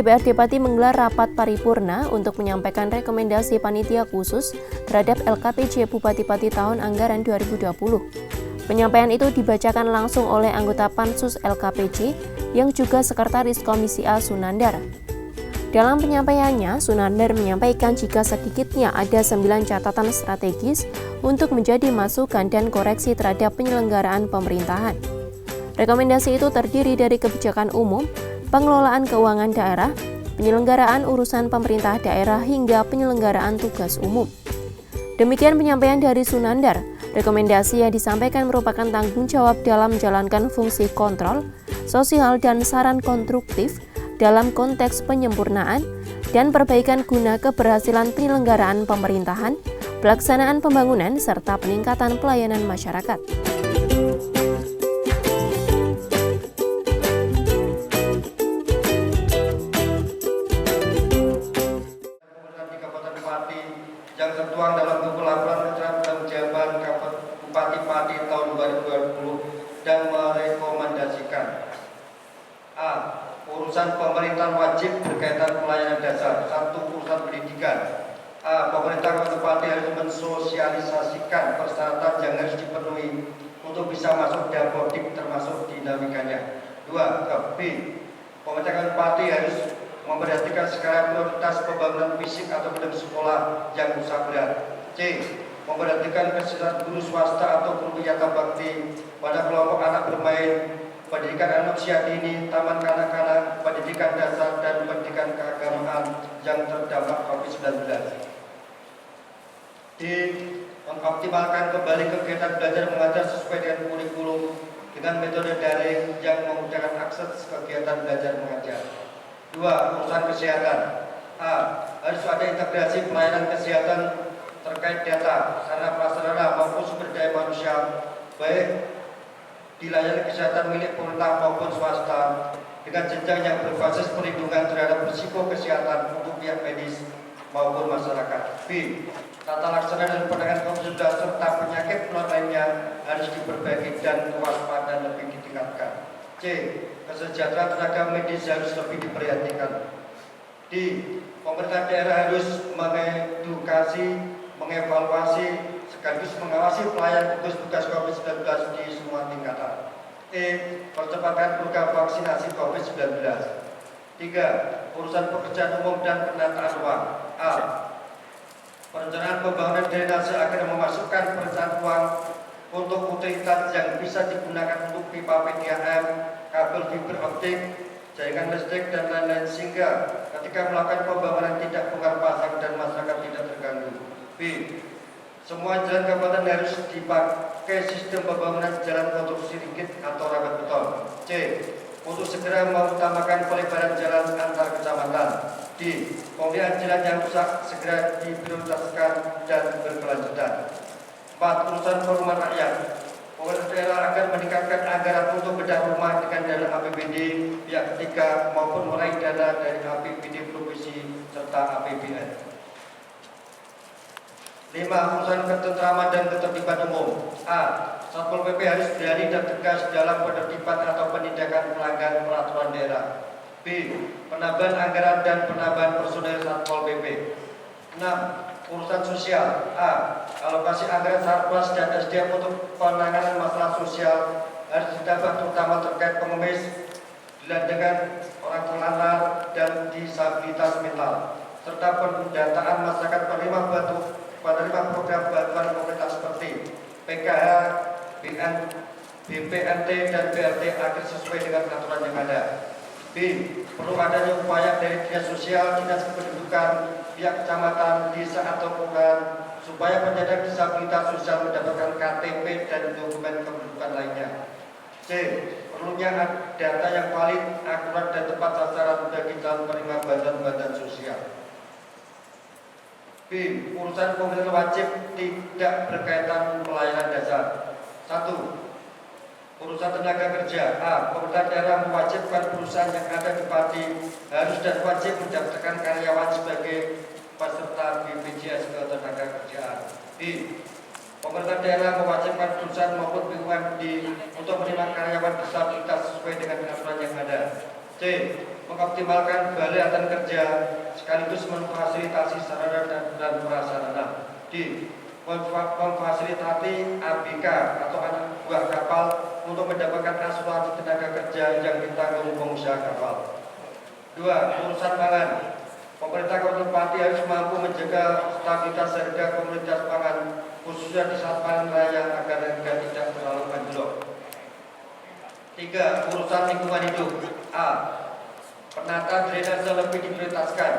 DPRD Pati menggelar rapat paripurna untuk menyampaikan rekomendasi panitia khusus terhadap LKPJ Bupati Pati tahun anggaran 2020. Penyampaian itu dibacakan langsung oleh anggota Pansus LKPJ yang juga Sekretaris Komisi A Sunandar. Dalam penyampaiannya, Sunandar menyampaikan jika sedikitnya ada 9 catatan strategis untuk menjadi masukan dan koreksi terhadap penyelenggaraan pemerintahan. Rekomendasi itu terdiri dari kebijakan umum, pengelolaan keuangan daerah, penyelenggaraan urusan pemerintah daerah hingga penyelenggaraan tugas umum. Demikian penyampaian dari Sunandar. Rekomendasi yang disampaikan merupakan tanggung jawab dalam menjalankan fungsi kontrol, sosial dan saran konstruktif dalam konteks penyempurnaan dan perbaikan guna keberhasilan penyelenggaraan pemerintahan, pelaksanaan pembangunan serta peningkatan pelayanan masyarakat. Yang tertuang dalam buku laporan kejabat Bupati Pati tahun 2020 dan merekomendasikan: A. Urusan pemerintahan wajib berkaitan pelayanan dasar. 1. Urusan pendidikan. A. Pemerintah Kota Pati harus mensosialisasikan persyaratan yang harus dipenuhi untuk bisa masuk Dapodik termasuk dinamikanya. 2. B. Pemerintah Kota Pati harus memperhatikan skala prioritas pembangunan fisik atau gedung sekolah yang rusak berat. C. Memperhatikan kesejahteraan guru swasta atau guru yata bakti pada kelompok anak bermain, pendidikan anak usia dini, taman kanak-kanak, pendidikan dasar dan pendidikan keagamaan yang terdampak COVID-19. D. Mengoptimalkan kembali kegiatan belajar mengajar sesuai dengan kurikulum dengan metode daring yang memudahkan akses kegiatan belajar mengajar. 2. Urusan kesehatan. A. Harus ada integrasi pelayanan kesehatan terkait data, sarana prasarana maupun sumber daya manusia, baik di layanan kesehatan milik pemerintah maupun swasta, dengan jenjang yang berbasis perlindungan terhadap risiko kesehatan untuk pihak medis maupun masyarakat. B. Tata laksana dan penanganan COVID-19 serta penyakit menular lainnya harus diperbaiki dan kewaspadaan lebih ditingkatkan. C. Kesejahteraan tenaga medis harus lebih diperhatikan. D. Pemerintah daerah harus mengedukasi, mengevaluasi, sekaligus mengawasi pelayan gugus tugas COVID-19 di semua tingkatan. E. Percepatan program vaksinasi COVID-19. 3. Urusan pekerjaan umum dan penataan ruang. A. Perencanaan pembangunan drainase agar memasukkan perencanaan ruang untuk utilitas yang bisa digunakan untuk pipa PDAM, kabel fiber optik, jaringan listrik dan lain-lain sehingga ketika melakukan pembangunan tidak bongkar pasang dan masyarakat tidak terganggu. B. Semua jalan kabupaten harus dipakai sistem pembangunan jalan konstruksi ringkit atau rapat beton. C. Untuk segera mengutamakan pelebaran jalan antar kecamatan. D. Pemulihan jalan yang rusak segera diprioritaskan dan berkelanjutan. 4. Urusan perumahan rakyat. Pemerintah daerah akan meningkatkan anggaran untuk bedah rumah dengan dana APBD pihak ketiga maupun meraih dana dari APBD provinsi serta APBN. 5. Urusan ketentraman dan ketertiban umum. A. Satpol PP harus berani dan tegas dalam penertiban atau penindakan pelanggar peraturan daerah. B. Penambahan anggaran dan penambahan personel Satpol PP. 6. Urusan sosial. A. Alokasi anggaran Sarpras dan SDM untuk penanganan masalah sosial harus ditambah terutama terkait pengemis, gelandangan, orang terlantar dan disabilitas mental, serta pendataan masyarakat penerima program bantuan pemerintah seperti PKH, BPNT dan BLT agar sesuai dengan aturan yang ada. B. Perlu adanya upaya dari dinas sosial, dinas kependudukan, pihak kecamatan, desa atau kelurahan supaya penyandang disabilitas sosial mendapatkan KTP dan dokumen kependudukan lainnya. C. Perlunya data yang valid, akurat dan tepat sasaran bagi calon penerima bantuan sosial. B. Urusan pemerintah wajib tidak berkaitan pelayanan dasar. 1. Urusan tenaga kerja. A. Pemerintah daerah mewajibkan perusahaan yang ada di Pati harus dan wajib mendaftarkan karyawan sebagai peserta BPJS Ketenagakerjaan. B. Pemerintah daerah mewajibkan perusahaan maupun BUMD untuk menerima karyawan disabilitas sesuai dengan aturan yang ada. C. Mengoptimalkan balai latihan kerja sekaligus memfasilitasi sarana dan prasarana. D. Memfasilitasi ABK atau anak buah kapal untuk mendapatkan asuransi tenaga kerja yang ditanggung pengusaha kapal. 2. Urusan pangan. Pemerintah Kabupaten Pati harus mampu menjaga stabilitas harga komoditas pangan khususnya di saat panen raya agar harga tidak terlalu anjlok. 3. Urusan lingkungan hidup. A. Penata drainase lebih diprioritaskan.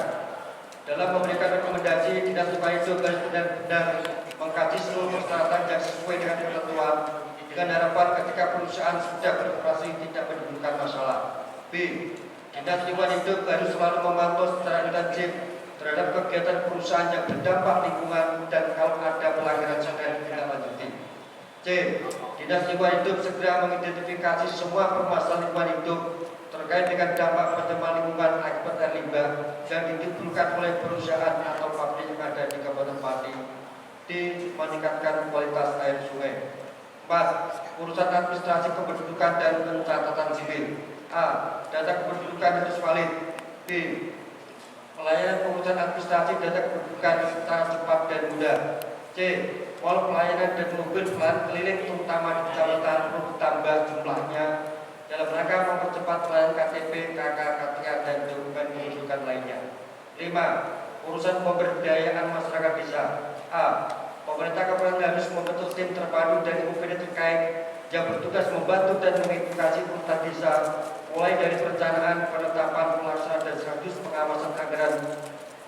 Dalam memberikan rekomendasi, Dinas Lingkungan Hidup harus benar-benar mengkaji seluruh persyaratan yang sesuai dengan ketentuan dengan harapan ketika perusahaan sudah beroperasi tidak menimbulkan masalah. B. Dinas Lingkungan Hidup harus selalu memantau secara intensif terhadap kegiatan perusahaan yang berdampak lingkungan dan kalau ada pelanggaran segera ditindaklanjuti. C. Dinas Lingkungan Hidup segera mengidentifikasi semua permasalahan lingkungan hidup terkait dengan dampak pencemaran lingkungan akibat air limbah yang ditimbulkan oleh perusahaan atau pabrik yang ada di Kabupaten Pati. D. Meningkatkan kualitas air sungai. 4. Urusan administrasi kependudukan dan pencatatan sipil. A. Data kependudukan harus valid. B. Pelayanan pengurusan administrasi data kependudukan secara cepat dan mudah. C. Pol pelayanan dan mobil pelan keliling terutama di kecamatan perlu ditambah jumlahnya dalam rangka mempercepat pelayanan KTP, KK, KTA, dan dokumen kependudukan lainnya. 5. Urusan pemberdayaan masyarakat desa. A. Pemerintah kabupaten harus membentuk tim terpadu dan komponen terkait yang bertugas membantu dan mengedukasi pemerintah desa mulai dari perencanaan, penetapan, pelaksanaan, dan sekaligus pengawasan anggaran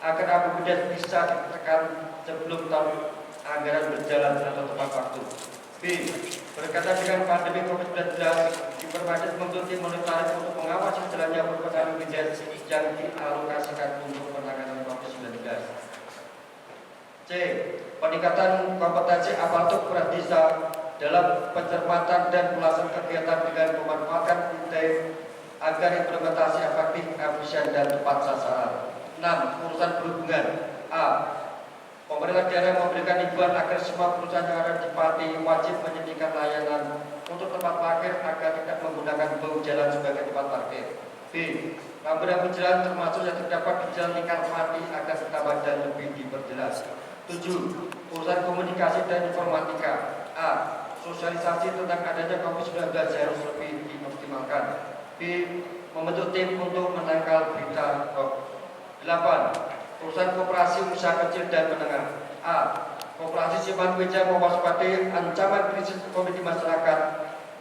agar APBD bisa ditekan sebelum tahun anggaran berjalan atau tepat waktu. B. Berkaitan dengan pandemi COVID-19, diperlukan membentuk tim monitoring untuk mengawasi jalannya program APBD yang dialokasikan untuk penanganan COVID-19. C. Peningkatan kompetensi aparatur kepala desa dalam pencermatan dan pelaksanaan kegiatan dengan memanfaatkan IT agar implementasi efektif, efisien, dan tepat sasaran. 6. Urusan perhubungan. A. Pemerintah daerah memberikan himbauan agar semua perusahaan yang ada di Pati wajib menyediakan layanan untuk tempat parkir agar tidak menggunakan bahu jalan sebagai tempat parkir. B. Rambu-rambu jalan termasuk yang terdapat di jalan lingkar Pati agar ditambah dan lebih diperjelas. 7. Urusan komunikasi dan informatika. A. Sosialisasi tentang adanya COVID-19 harus lebih dioptimalkan. B. Membentuk tim untuk menangkal berita hoax. 8. Urusan koperasi usaha kecil dan menengah. A. Koperasi simpan pinjam mewaspadai ancaman krisis ekonomi di masyarakat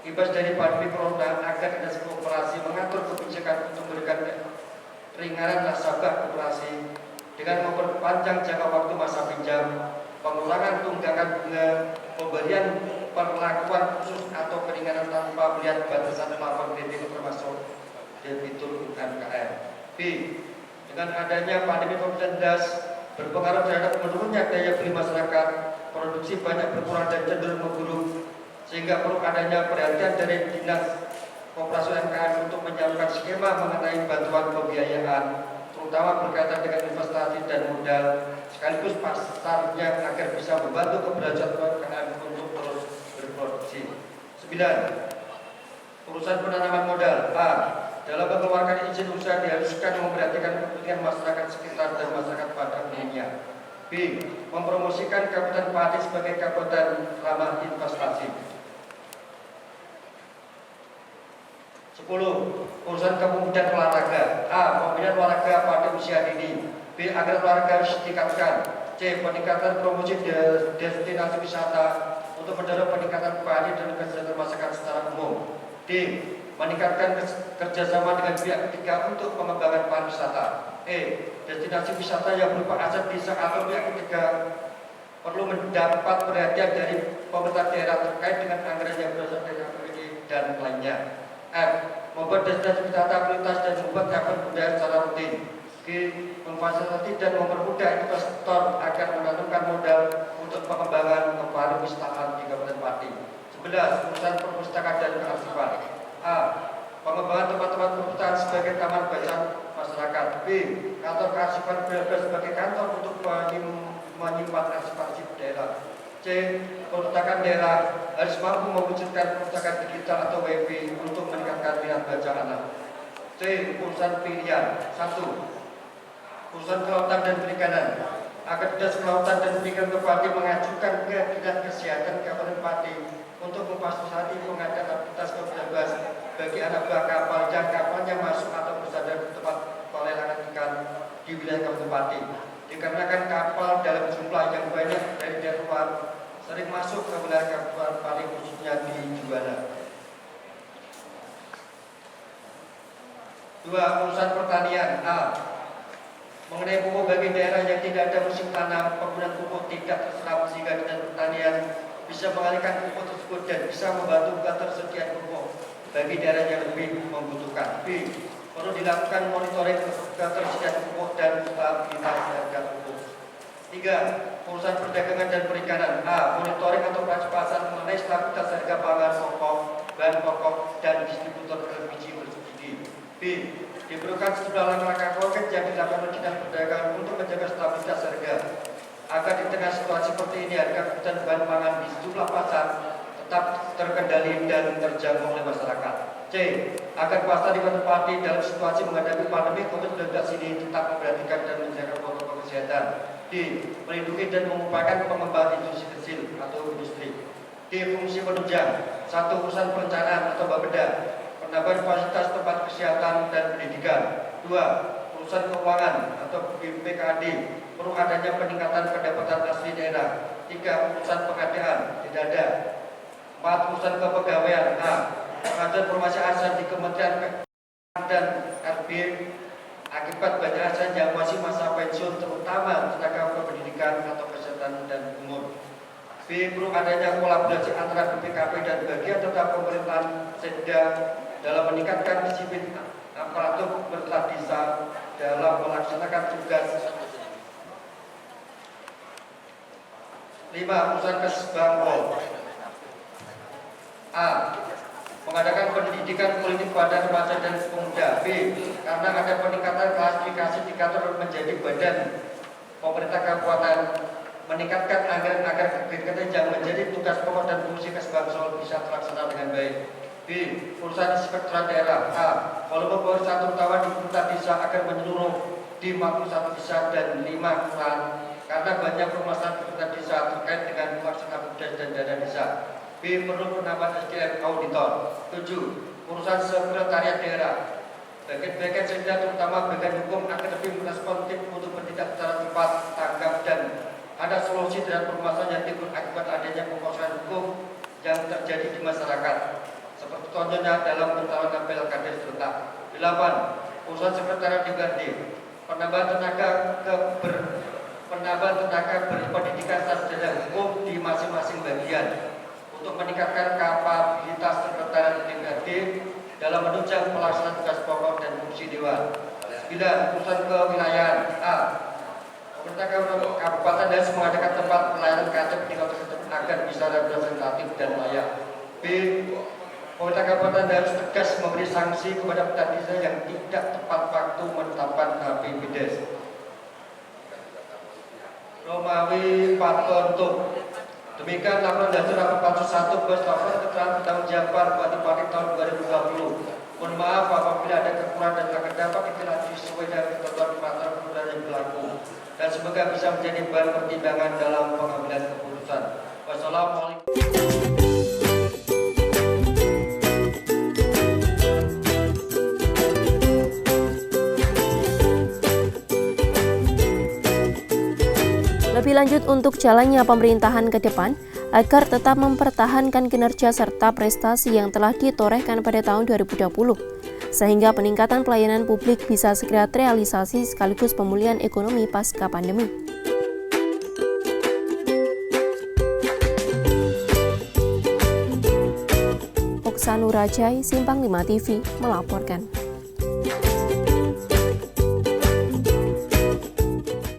imbas dari pandemi corona agar Dinas Koperasi mengatur kebijakan untuk memberikan keringanan nasabah koperasi dengan memperpanjang jangka waktu masa pinjam, pengurangan tunggakan bunga, pemberian perlakuan khusus atau keringanan tanpa melihat batasan plafon kredit termasuk debitur UMKM. B. Dengan adanya pandemi COVID-19 berpengaruh terhadap menurunnya daya beli masyarakat, produksi banyak berkurang dan cenderung memburuk, sehingga perlu adanya perhatian dari Dinas Koperasi UMKM untuk menyiapkan skema mengenai bantuan pembiayaan, terutama berkaitan dengan investasi dan modal, sekaligus pasarnya agar bisa membantu keberhasilan UMKM untuk terus berproduksi. 9. Urusan penanaman modal. A. Dalam mengeluarkan izin usaha diharuskan memperhatikan kepentingan masyarakat sekitar dan masyarakat pada umumnya. B. Mempromosikan Kabupaten Pati sebagai kabupaten ramah investasi. 10. Urusan kepemudaan olahraga. A. Pembinaan olahraga pada usia dini. B. Agar olahraga harus ditingkatkan. C. Peningkatan promosi destinasi wisata untuk mendorong peningkatan padi dan kesejahteraan masyarakat secara umum. D. Meningkatkan kerjasama dengan pihak ketiga untuk pengembangan pariwisata. E. Destinasi wisata yang berupa aset desa atau pihak ketiga perlu mendapat perhatian dari pemerintah daerah terkait dengan anggaran yang berasal dari APBD dan lainnya. F. Membuat destinasi wisata prioritas dan membuat event budaya secara rutin. G. Memfasilitasi dan mempermudah investor agar menanamkan modal untuk pengembangan pariwisata di Kabupaten Pati. 11. Urusan perpustakaan dan kearsipan. A. Pengembangan tempat-tempat perpustakaan sebagai taman bacaan masyarakat. B. Kantor kearsipan benar-benar sebagai kantor untuk menyimpan arsip-arsip daerah. C. Perpustakaan daerah harus mampu mewujudkan perpustakaan digital atau WiFi untuk meningkatkan minat baca anak. C. Urusan pilihan. 1. Urusan kelautan dan perikanan. Agar Dinas Kelautan dan Perikanan Pati mengajukan ke Dinas Kesehatan Kabupaten Pati untuk memfasilitasi pengadaan aktivitas COVID-19 bagi anak buah kapal yang kapalnya masuk atau bersandar di tempat pelelangan ikan di wilayah Kabupaten Pati. Dikarenakan kapal dalam jumlah yang banyak dari daerah luar sering masuk ke wilayah Kabupaten Pati khususnya di Juwana. 2. Urusan pertanian. A. Mengenai pupuk bagi daerah yang tidak ada musim tanam, penggunaan pupuk tidak terserap sehingga Dinas Pertanian bisa mengalihkan pupuk tersebut dan bisa membantu ketersediaan pupuk bagi daerah yang lebih membutuhkan. B. Perlu dilakukan monitoring ketersediaan pupuk dan stabilitas harga pupuk. 3. Urusan perdagangan dan perikanan. A. Monitoring atau operasi pasar mengenai stabilitas harga pangan pokok, bahan pokok, dan distributor LPG bersubsidi. B. Diperlukan sejumlah langkah konkret yang dilakukan oleh Dinas Perdagangan untuk menjaga stabilitas harga agar di tengah situasi seperti ini harga kebutuhan bahan pangan di sejumlah pasar tetap terkendali dan terjangkau oleh masyarakat. C. Agar pasar di Kabupaten Pati dalam situasi menghadapi pandemi COVID-19 ini tetap memperhatikan dan menjaga protokol kesehatan. D. Melindungi dan mengupayakan pengembangan industri kecil atau industri. D. Fungsi penunjang. 1. Urusan perencanaan atau Bapeda. Penambahan fasilitas tempat kesehatan dan pendidikan. 2. Urusan keuangan atau BPKD. Perlu adanya peningkatan pendapatan asli daerah. 3. Urusan pengadaan. Tidak ada. 4. Urusan kepegawaian. A. Pengadaan informasi asal di Kementerian Keuangan dan RB akibat banyak asal yang masih masa pensiun terutama tenaga pendidikan atau kesehatan dan umur. B. Perlu adanya kolaborasi antara BPKP dan bagian tetap pemerintahan Setda dalam meningkatkan disiplin aparatur pemerintah desa dalam melaksanakan tugas. 5. Urusan kesbangpol. A. Mengadakan pendidikan politik pada remaja dan pemuda. B. Karena ada peningkatan klasifikasi indikator menjadi badan pemerintah kabupaten, meningkatkan anggaran agar kegiatan yang menjadi tugas pokok dan fungsi kesbangpol bisa terlaksana dengan baik. B. Urusan inspektorat daerah. A. Volume pemeriksaan terutama di pemerintah desa agar menyeluruh di 41 desa dan 5 kelurahan karena banyak permasalahan pemerintah desa terkait dengan pelaksanaan tugas dan dana desa. B. Perlu penambahan SDM auditor. 7. Urusan sekretariat daerah. Bagian-bagian Setda terutama bagian hukum akan lebih responsif untuk bertindak secara cepat, tanggap dan ada solusi dan permasalahan yang timbul akibat adanya pengosongan hukum yang terjadi di masyarakat. Seperti contohnya dalam pencalonan pilkada serentak. 8. Urusan sekretariat DPRD. Penambahan tenaga berpendidikan sarjana hukum di masing-masing bagian untuk meningkatkan kapabilitas sekretariat DPRD dalam menunjang pelaksanaan tugas pokok dan fungsi dewan. 9. Urusan kewilayahan. A. Pemerintah Kabupaten harus mengadakan tempat pelayanan KTP di kota tersebut agar bisa representatif dan layak. B. Pemerintah Kabupaten harus tegas memberi sanksi kepada pemerintah desa yang tidak tepat waktu menetapkan HPBDes. Romawi Patontuk. Demikian laporan dari rapat pansus 1 bos laporan keterangan bertanggung jawab Bupati Pati tahun 2020. Mohon maaf apabila ada kekurangan dan akan dapat ditindak sesuai dengan ketentuan peraturan perundang yang berlaku dan semoga bisa menjadi bahan pertimbangan dalam pengambilan keputusan. Wassalamualaikum. Lebih lanjut untuk jalannya pemerintahan ke depan agar tetap mempertahankan kinerja serta prestasi yang telah ditorehkan pada tahun 2020, sehingga peningkatan pelayanan publik bisa segera terrealisasi sekaligus pemulihan ekonomi pasca pandemi. Oksanurajai, Simpang 5 TV, melaporkan.